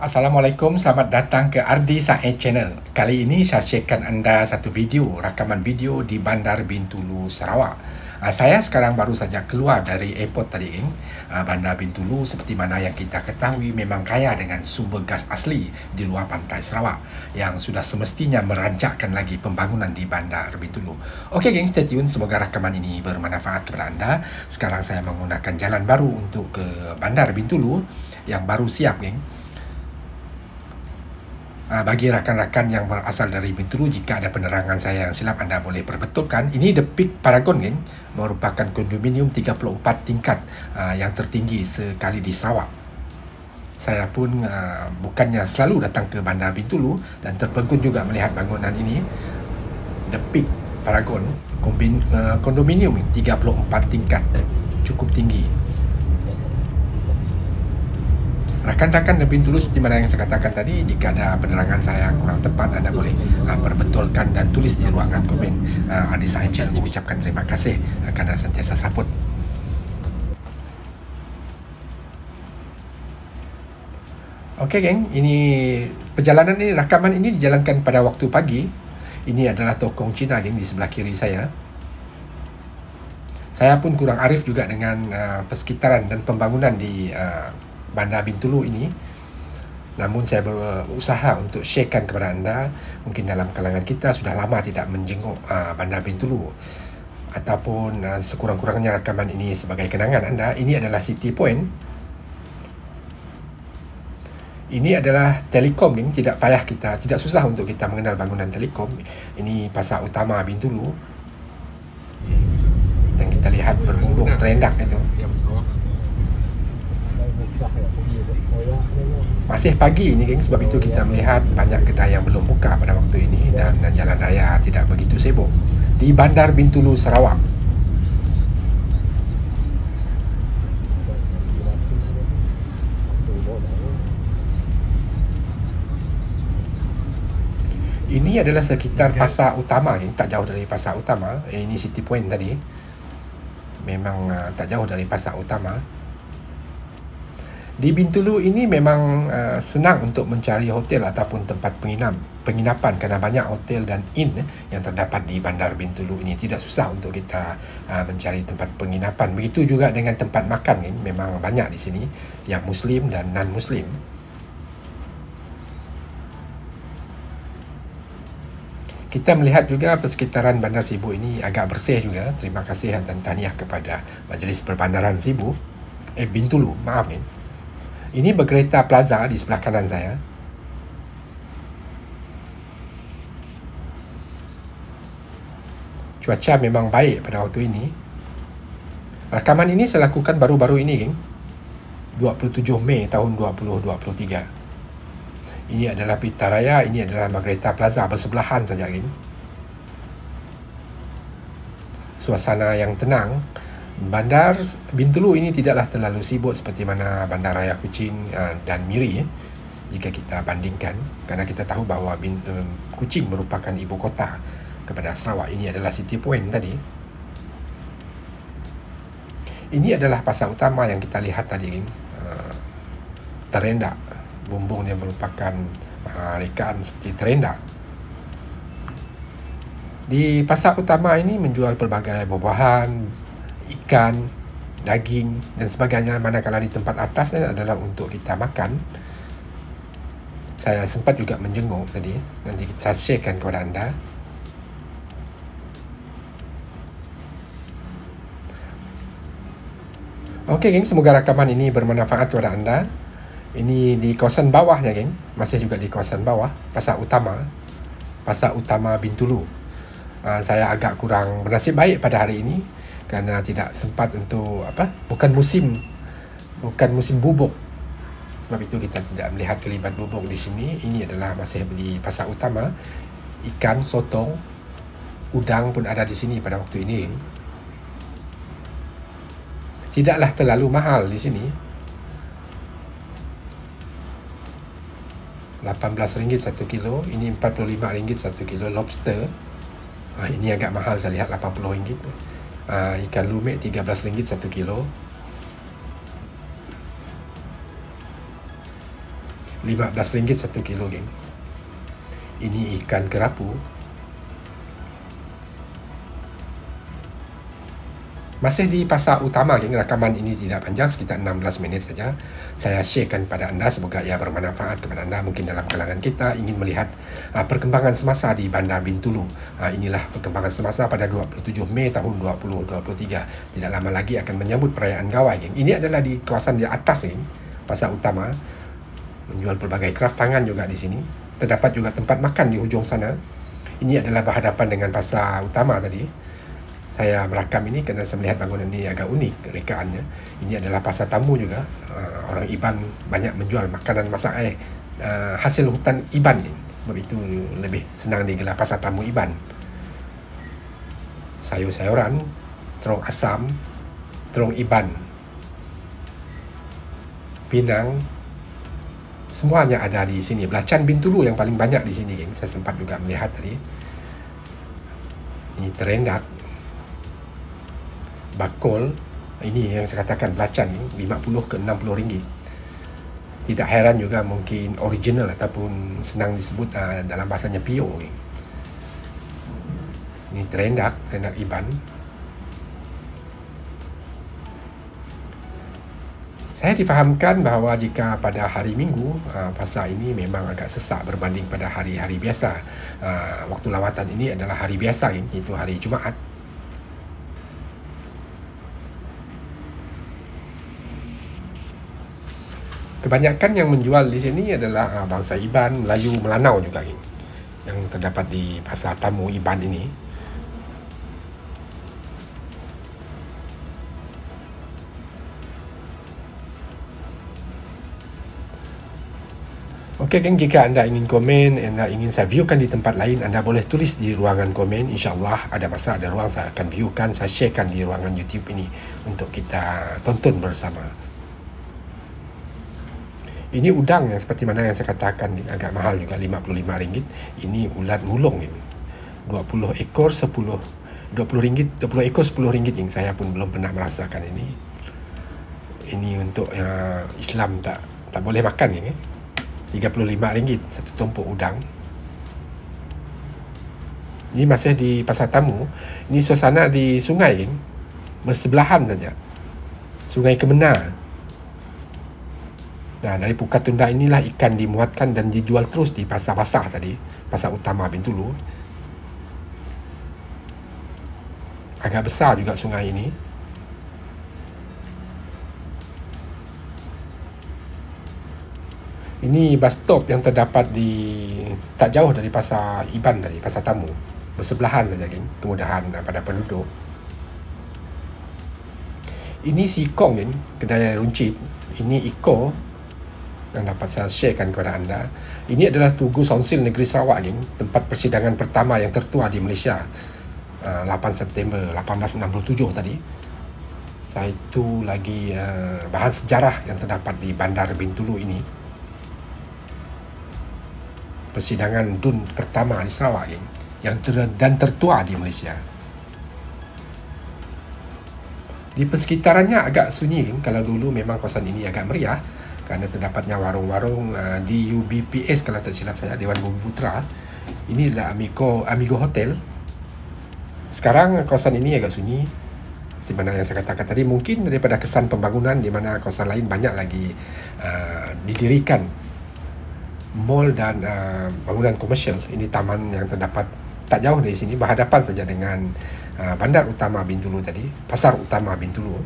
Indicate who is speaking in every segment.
Speaker 1: Assalamualaikum, selamat datang ke Ardi Said Channel. Kali ini saya sharekan anda satu video, rakaman video di Bandar Bintulu, Sarawak. Saya sekarang baru saja keluar dari airport tadi, geng. Bandar Bintulu seperti mana yang kita ketahui memang kaya dengan sumber gas asli di luar pantai Sarawak yang sudah semestinya merancakkan lagi pembangunan di Bandar Bintulu. Okey, geng, stay tune. Semoga rakaman ini bermanfaat kepada anda. Sekarang saya menggunakan jalan baru untuk ke Bandar Bintulu yang baru siap, geng. Bagi rakan-rakan yang berasal dari Bintulu, jika ada penerangan saya yang silap, anda boleh perbetulkan. Ini The Peak Paragon, kan? Merupakan kondominium 34 tingkat yang tertinggi sekali di Sarawak. Saya pun bukannya selalu datang ke Bandar Bintulu dan terpegun juga melihat bangunan ini. The Peak Paragon, kondominium 34 tingkat, cukup tinggi. Rakan-rakan di Bintulu, seperti mana yang saya katakan tadi, jika ada penerangan saya yang kurang tepat, anda boleh perbetulkan dan tulis di ruangan komen. Ardi Said Channel mengucapkan terima kasih kerana sentiasa support. Okey, geng, ini perjalanan ini, rakaman ini dijalankan pada waktu pagi. Ini adalah tokong Cina, geng, di sebelah kiri saya. Saya pun kurang arif juga dengan persekitaran dan pembangunan di Bandar Bintulu ini. Namun saya berusaha untuk sharekan kepada anda. Mungkin dalam kalangan kita sudah lama tidak menjenguk Bandar Bintulu, ataupun sekurang-kurangnya rakaman ini sebagai kenangan anda. Ini adalah City Point. Ini adalah Telekom, ini tidak payah kita, tidak susah untuk kita mengenal bangunan Telekom. Ini pasar utama Bintulu. Dan kita lihat berbumbung terendak itu. Masih pagi ini, geng, sebab itu kita melihat banyak kedai yang belum buka pada waktu ini dan jalan raya tidak begitu sibuk di Bandar Bintulu, Sarawak. Ini adalah sekitar pasar utama, geng, tak jauh dari pasar utama. Ini City Point tadi. Memang tak jauh dari pasar utama. Di Bintulu ini memang senang untuk mencari hotel ataupun tempat penginapan kerana banyak hotel dan inn yang terdapat di Bandar Bintulu ini. Tidak susah untuk kita mencari tempat penginapan. Begitu juga dengan tempat makan, ini memang banyak di sini, yang Muslim dan non-Muslim. Kita melihat juga persekitaran Bandar Sibu ini agak bersih juga. Terima kasih dan tahniah kepada Majlis Perbandaran Sibu, Bintulu, maaf, ni. Ini Bergereta Plaza di sebelah kanan saya. Cuaca memang baik pada waktu ini. Rakaman ini saya lakukan baru-baru ini, geng. 27 Mei tahun 2023. Ini adalah Pita Raya, ini adalah Bergereta Plaza, bersebelahan saja, geng. Suasana yang tenang. Bandar Bintulu ini tidaklah terlalu sibuk seperti mana Bandar Raya Kuching dan Miri, jika kita bandingkan, kerana kita tahu bahawa Kuching merupakan ibu kota kepada Sarawak. Ini adalah City Point tadi. Ini adalah pasar utama yang kita lihat tadi, terendak, bumbung yang merupakan rekaan seperti terendak. Di pasar utama ini menjual pelbagai buah-buahan, ikan, daging dan sebagainya, manakala di tempat atasnya adalah untuk kita makan. Saya sempat juga menjenguk tadi, nanti saya sharekan kepada anda. Okey, geng, semoga rakaman ini bermanfaat kepada anda. Ini di kawasan bawahnya, geng, masih juga di kawasan bawah, pasar utama Bintulu. Saya agak kurang bernasib baik pada hari ini kerana tidak sempat untuk bukan musim bubuk. Sebab itu kita tidak melihat kelibat bubuk di sini. Ini adalah masih di pasar utama. Ikan, sotong, udang pun ada di sini pada waktu ini. Tidaklah terlalu mahal di sini. RM18 1 kilo. Ini RM45 1 kilo lobster. Ini agak mahal, saya lihat RM80. Ikan lumik RM13 1 kilo. RM15 1 kilo, geng. Ini ikan kerapu. Masih di pasar utama, geng. Rakaman ini tidak panjang, sekitar 16 minit saja. Saya sharekan pada anda, semoga ia bermanfaat kepada anda. Mungkin dalam kalangan kita ingin melihat perkembangan semasa di Bandar Bintulu. Inilah perkembangan semasa pada 27 Mei tahun 2023. Tidak lama lagi akan menyambut perayaan Gawai, geng. Ini adalah di kawasan di atas, geng, pasar utama. Menjual pelbagai kraft tangan juga di sini. Terdapat juga tempat makan di hujung sana. Ini adalah berhadapan dengan pasar utama tadi. Saya merakam ini kerana saya melihat bangunan ini agak unik rekaannya. Ini adalah pasar tamu juga. Orang Iban banyak menjual makanan masak air hasil hutan Iban ini. Sebab itu lebih senang digelar pasar tamu Iban. Sayur-sayuran, terong asam, terong Iban, pinang, semuanya ada di sini. Belacan Bintulu yang paling banyak di sini, geng. Saya sempat juga melihat tadi. Ini terendak, bakul. Ini yang saya katakan belacan ni, 50 ke 60 ringgit. Tidak heran juga mungkin original ataupun senang disebut dalam bahasanya PO. Ini terendak Iban. Saya difahamkan bahawa jika pada hari Minggu, pasar ini memang agak sesak berbanding pada hari-hari biasa. Waktu lawatan ini adalah hari biasa, iaitu hari Jumaat. Kebanyakan yang menjual di sini adalah bangsa Iban, Melayu, Melanau juga, yang terdapat di pasar tamu Iban ini. Okey, geng, jika anda ingin komen, anda ingin saya viewkan di tempat lain, anda boleh tulis di ruangan komen. InsyaAllah ada masa, ada ruang, saya akan viewkan, saya sharekan di ruangan YouTube ini untuk kita tonton bersama. Ini udang yang seperti mana yang saya katakan, agak mahal juga, RM55. Ini ulat mulung ini. 20 ekor 10 20 ekor RM10, yang saya pun belum pernah merasakan ini. Ini untuk Islam tak boleh makan ini. RM35 satu tumpuk udang. Ini masih di pasar tamu. Ini suasana di sungai, bersebelahan saja. Sungai Kemenar. Nah, dari Pukat Tunda inilah ikan dimuatkan dan dijual terus di pasar-pasar tadi, pasar utama Bintulu. Agak besar juga sungai ini. Ini bus stop yang terdapat di tak jauh dari pasar Iban tadi, pasar tamu. Bersebelahan saja, geng. Kemudahan pada penduduk. Ini Sikong, geng, kedai runcit. Ini Iko yang dapat saya sharekan kepada anda. Ini adalah Tugu Sonsil Negeri Sarawak, geng. Tempat persidangan pertama yang tertua di Malaysia. 8 September 1867 tadi. Saya itu lagi bahan sejarah yang terdapat di Bandar Bintulu ini. Persidangan DUN pertama di Sarawak, geng, yang dan tertua di Malaysia. Di persekitarannya agak sunyi, geng. Kalau dulu memang kawasan ini agak meriah kerana terdapatnya warung-warung di UBPS, kalau tak silap saya, Dewan Bumi Putra. Ini adalah Amigo Hotel. Sekarang kawasan ini agak sunyi, seperti mana yang saya katakan tadi. Mungkin daripada kesan pembangunan, di mana kawasan lain banyak lagi didirikan mall dan bangunan komersial. Ini taman yang terdapat tak jauh dari sini, berhadapan saja dengan bandar utama Bintulu tadi, pasar utama Bintulu.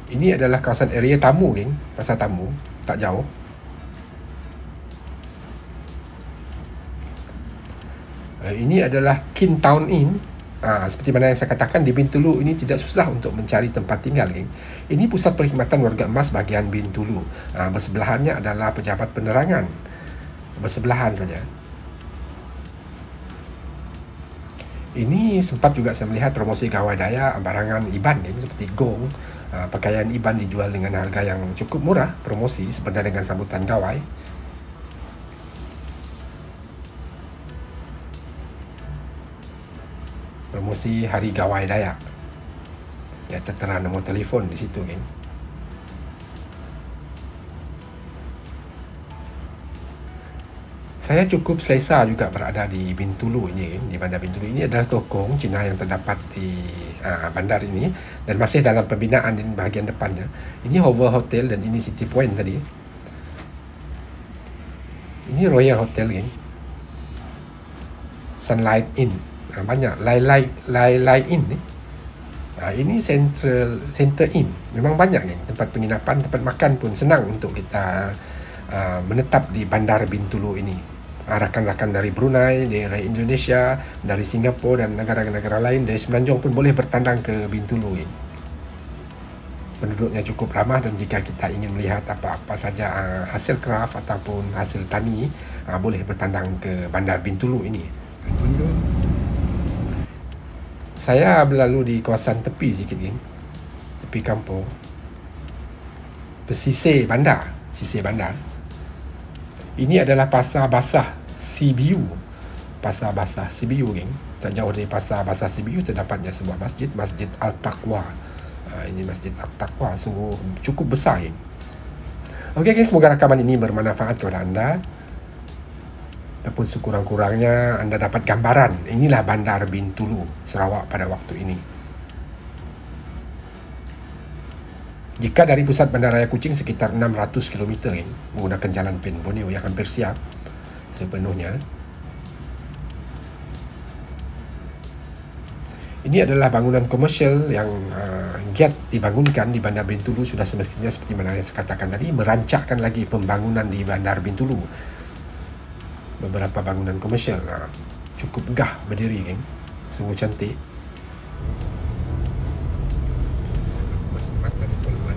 Speaker 1: Ini adalah kawasan area tamu, geng, pasar tamu, tak jauh. Ini adalah Kin Town Inn. Seperti mana yang saya katakan, di Bintulu ini tidak susah untuk mencari tempat tinggal, geng. Ini pusat perkhidmatan warga emas bahagian Bintulu. Bersebelahannya adalah pejabat penerangan. Bersebelahan saja. Ini sempat juga saya melihat promosi gawai daya barangan Iban, geng, seperti gong. Pakaian Iban dijual dengan harga yang cukup murah, promosi sebenarnya dengan sambutan gawai. Promosi Hari Gawai Dayak. Ya, tertera nombor telefon di situ, geng. Saya cukup selesa juga berada di Bintulu ini, di Bandar Bintulu. Ini adalah tokong Cina yang terdapat di bandar ini dan masih dalam pembinaan di bahagian depannya. Ini Hova Hotel dan ini City Point tadi. Ini Royal Hotel, geng. Sunlight Inn. Banyak Lai Inn ni. Ini Center Inn. Memang banyak, geng. Tempat penginapan, tempat makan pun senang untuk kita menetap di Bandar Bintulu ini. Rakan-rakan dari Brunei, dari Indonesia, dari Singapura dan negara-negara lain dari Semenanjung pun boleh bertandang ke Bintulu ini. Penduduknya cukup ramah dan jika kita ingin melihat apa-apa saja hasil kraft ataupun hasil tani, boleh bertandang ke Bandar Bintulu ini. Saya berlalu di kawasan tepi sikit, geng. Tepi kampung. Pesisir bandar. Sisir bandar. Ini adalah Pasar Basah CBU. Pasar Basah CBU, geng. Tak jauh dari Pasar Basah CBU terdapatnya sebuah masjid, Masjid Al-Taqwa. Ini Masjid Al-Taqwa sungguh cukup besar, geng. Okey, geng, semoga rakaman ini bermanfaat kepada anda. Ataupun sekurang-kurangnya anda dapat gambaran. Inilah Bandar Bintulu, Sarawak pada waktu ini. Jika dari pusat Bandaraya Kuching sekitar 600 km menggunakan jalan Pen Borneo yang hampir siap sepenuhnya. Ini adalah bangunan komersial yang giat dibangunkan di Bandar Bintulu sudah semestinya seperti mana yang saya katakan tadi, merancangkan lagi pembangunan di Bandar Bintulu. Beberapa bangunan komersial cukup megah berdiri, geng. Sungguh cantik.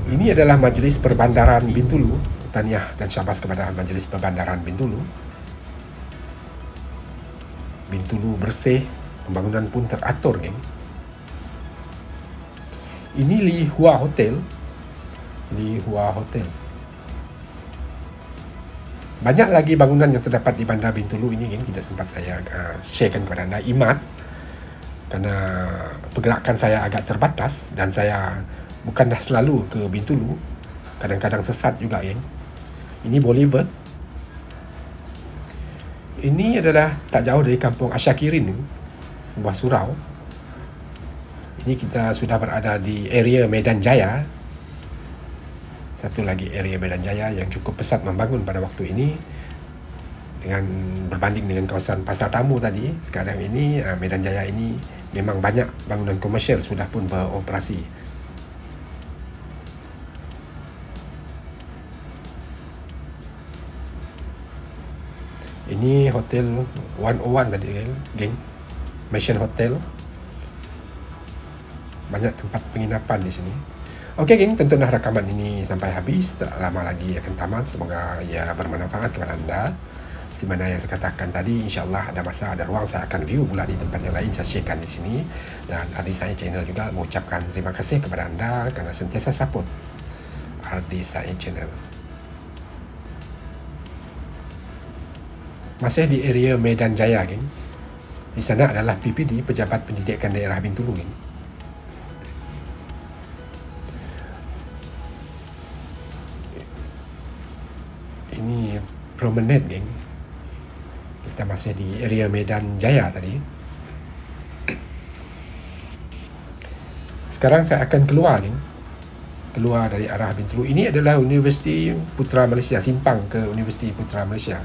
Speaker 1: Ini adalah Majlis Perbandaran Bintulu. Tahniah dan syabas kepada Majlis Perbandaran Bintulu. Bintulu bersih, pembangunan pun teratur, geng. Ini Li Hua Hotel. Li Hua Hotel. Banyak lagi bangunan yang terdapat di Bandar Bintulu ini, geng. Tidak sempat saya sharekan kepada anda. Imat, kerana pergerakan saya agak terbatas dan saya bukanlah selalu ke Bintulu, kadang-kadang sesat juga, geng. Ini Boulevard. Ini adalah tak jauh dari kampung Asyakirin, sebuah surau. Ini kita sudah berada di area Medan Jaya. Satu lagi area Medan Jaya yang cukup pesat membangun pada waktu ini. Dengan berbanding dengan kawasan Pasar Tamu tadi, sekarang ini Medan Jaya ini memang banyak bangunan komersial sudah pun beroperasi. Ini Hotel 101 tadi, geng. Mansion Hotel. Banyak tempat penginapan di sini. Okey, geng, tontonlah rakaman ini sampai habis. Tak lama lagi akan tamat. Semoga ia bermanfaat kepada anda. Seperti mana yang saya katakan tadi, insyaAllah ada masa, ada ruang saya akan view pula di tempat yang lain, saya sharekan di sini. Dan Ardi Said Channel juga mengucapkan terima kasih kepada anda kerana sentiasa support Ardi Said Channel. Masih di area Medan Jaya, geng. Di sana adalah PPD, Pejabat Pendidikan Daerah Bintulu, geng. Ini Promenade, geng. Kita masih di area Medan Jaya tadi. Sekarang saya akan keluar, geng. Keluar dari arah Bintulu. Ini adalah Universiti Putra Malaysia, simpang ke Universiti Putra Malaysia.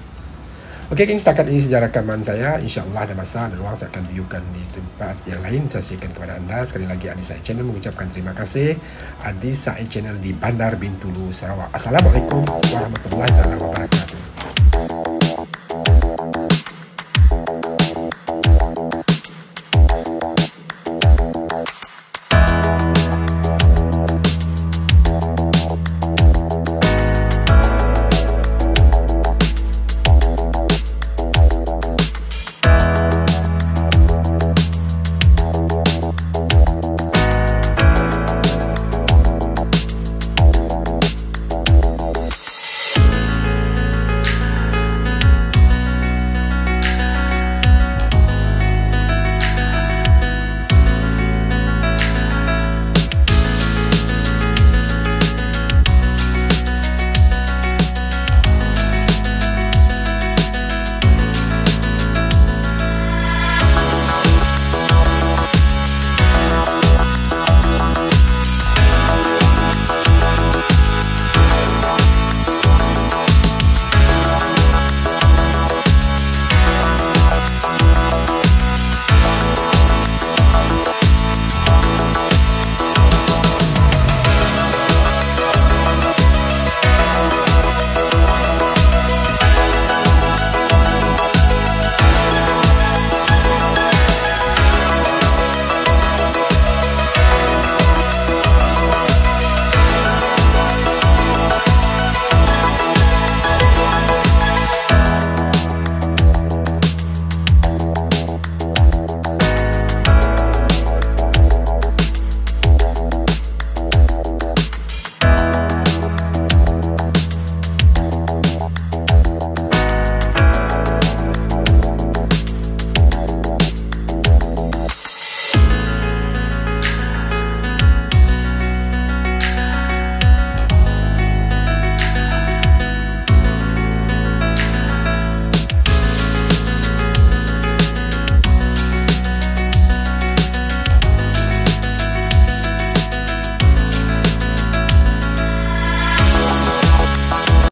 Speaker 1: Okey, geng, setakat ini saja rakaman saya. InsyaAllah ada masa, ada ruang saya akan viewkan di tempat yang lain. Saya sharekan kepada anda. Sekali lagi Ardi Said Channel mengucapkan terima kasih. Ardi Said Channel di Bandar Bintulu, Sarawak. Assalamualaikum warahmatullahi wabarakatuh.